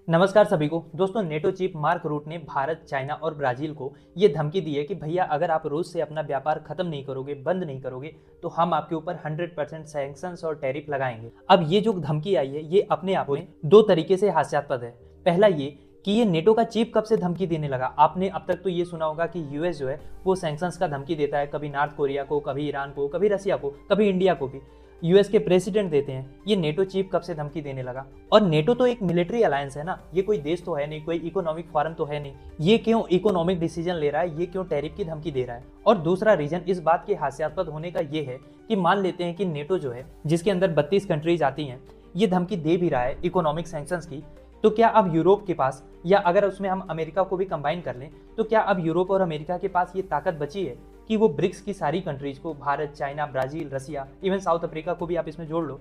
नमस्कार सभी को। दोस्तों, नेटो चीफ मार्क रूट ने भारत, चाइना और ब्राजील को ये धमकी दी है कि भैया अगर आप रूस से अपना व्यापार खत्म नहीं करोगे, बंद नहीं करोगे, तो हम आपके ऊपर 100% सैंक्शंस और टैरिफ लगाएंगे। अब ये जो धमकी आई है ये अपने आप में दो तरीके से हास्यास्पद है। पहला ये कि ये नेटो का चीफ कब से धमकी देने लगा। आपने अब तक तो ये सुना होगा कि यूएस जो है वो सैंक्शंस का धमकी देता है, कभी नॉर्थ कोरिया को, कभी ईरान को, कभी रसिया को, कभी इंडिया को भी यूएस के प्रेसिडेंट देते हैं। ये नेटो चीफ कब से धमकी देने लगा। और नेटो तो एक मिलिट्री अलायंस है ना, ये कोई देश तो है नहीं, कोई इकोनॉमिक फोरम तो है नहीं। ये क्यों इकोनॉमिक डिसीजन ले रहा है, ये क्यों टैरिफ की धमकी दे रहा है। और दूसरा रीजन इस बात के हास्यास्पद होने का ये है कि मान लेते हैं कि नेटो जो है जिसके अंदर 32 कंट्रीज आती हैं, ये धमकी दे भी रहा है इकोनॉमिक सैंक्शंस की, तो क्या अब यूरोप के पास, या अगर उसमें हम अमेरिका को भी कंबाइन कर लें, तो क्या अब यूरोप और अमेरिका के पास ये ताकत बची है कि वो ब्रिक्स की सारी कंट्रीज को, भारत, चाइना, ब्राजील, रसिया, इवन साउथ अफ्रीका को भी आप इसमें जोड़ लो,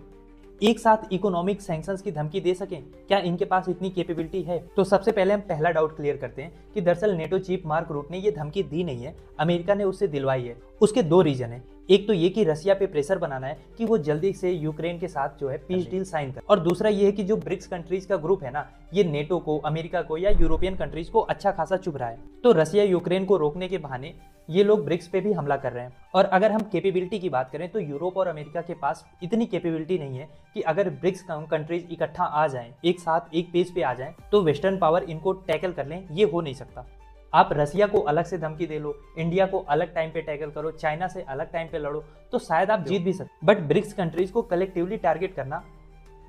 एक साथ इकोनॉमिक सैंक्शंस की धमकी दे सकें। क्या इनके पास इतनी कैपेबिलिटी है। तो सबसे पहले हम पहला डाउट क्लियर करते हैं कि दरअसल नेटो चीफ मार्क रूट ने ये धमकी दी नहीं है, अमेरिका ने उससे दिलवाई है। उसके दो रीजन है। एक तो ये कि रसिया पे प्रेशर बनाना है कि वो जल्दी से यूक्रेन के साथ जो है पीस डील साइन करे, और दूसरा ये है कि जो ब्रिक्स कंट्रीज का ग्रुप है ना, ये नेटो को, अमेरिका को या यूरोपियन कंट्रीज को अच्छा खासा चुभ रहा है। तो रसिया यूक्रेन को रोकने के बहाने ये लोग ब्रिक्स पे भी हमला कर रहे हैं। और अगर हम कैपेबिलिटी की बात करें तो यूरोप और अमेरिका के पास इतनी कैपेबिलिटी नहीं है कि अगर ब्रिक्स कंट्रीज इकट्ठा आ जाएं, एक साथ एक पेज पे आ जाएं, तो वेस्टर्न पावर इनको टैकल कर लें। ये हो नहीं सकता। आप रसिया को अलग से धमकी दे लो, इंडिया को अलग टाइम पे टैकल करो, चाइना से अलग टाइम पे लड़ो, तो शायद आप जीत भी सकते। बट ब्रिक्स कंट्रीज को कलेक्टिवली टारगेट करना,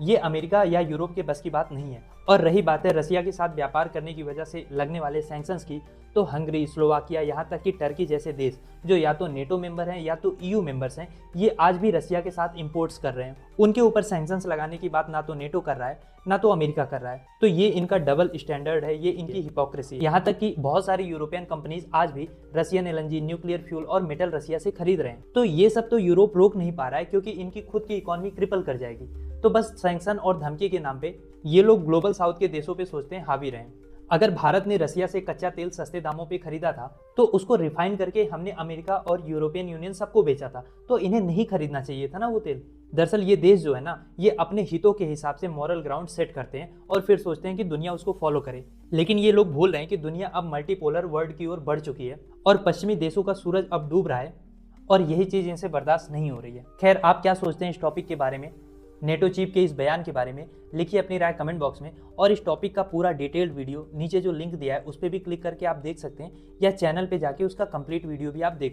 ये अमेरिका या यूरोप के बस की बात नहीं है। और रही बात है रसिया के साथ व्यापार करने की वजह से लगने वाले सैंक्शंस की, तो हंगरी, स्लोवाकिया, यहाँ तक कि टर्की जैसे देश जो या तो नेटो मेंबर हैं या तो ईयू मेंबर्स हैं, ये आज भी रसिया के साथ इंपोर्ट्स कर रहे हैं। उनके ऊपर सैंक्शंस लगाने की बात ना तो नेटो कर रहा है ना तो अमेरिका कर रहा है। तो ये इनका डबल स्टैंडर्ड है, ये इनकी हिपोक्रेसी है। यहाँ तक कि बहुत सारी यूरोपियन कंपनीज आज भी रशियन एलएनजी, न्यूक्लियर फ्यूल और मेटल रसिया से खरीद रहे हैं। तो ये सब तो यूरोप रोक नहीं पा रहा है क्योंकि इनकी खुद की इकोनॉमी क्रिपल कर जाएगी। तो बस सैंक्शन और धमकी के नाम पे ये लोग ग्लोबल साउथ के देशों पे सोचते हैं हावी रहें। अगर भारत ने रसिया से कच्चा तेल सस्ते दामों पे खरीदा था तो उसको रिफाइन करके हमने अमेरिका और यूरोपियन यूनियन सबको बेचा था, तो इन्हें नहीं खरीदना चाहिए था ना वो तेल। दरअसल ये देश जो है ना, ये अपने हितों के हिसाब से मॉरल ग्राउंड सेट करते हैं और फिर सोचते हैं कि दुनिया उसको फॉलो करे। लेकिन ये लोग भूल रहे हैं कि दुनिया अब मल्टीपोलर वर्ल्ड की ओर बढ़ चुकी है और पश्चिमी देशों का सूरज अब डूब रहा है, और यही चीज इनसे बर्दाश्त नहीं हो रही है। खैर, आप क्या सोचते हैं इस टॉपिक के बारे में, नेटो चीफ के इस बयान के बारे में? लिखिए अपनी राय कमेंट बॉक्स में। और इस टॉपिक का पूरा डिटेल्ड वीडियो नीचे जो लिंक दिया है उस पर भी क्लिक करके आप देख सकते हैं, या चैनल पे जाके उसका कंप्लीट वीडियो भी आप देख सकते हैं।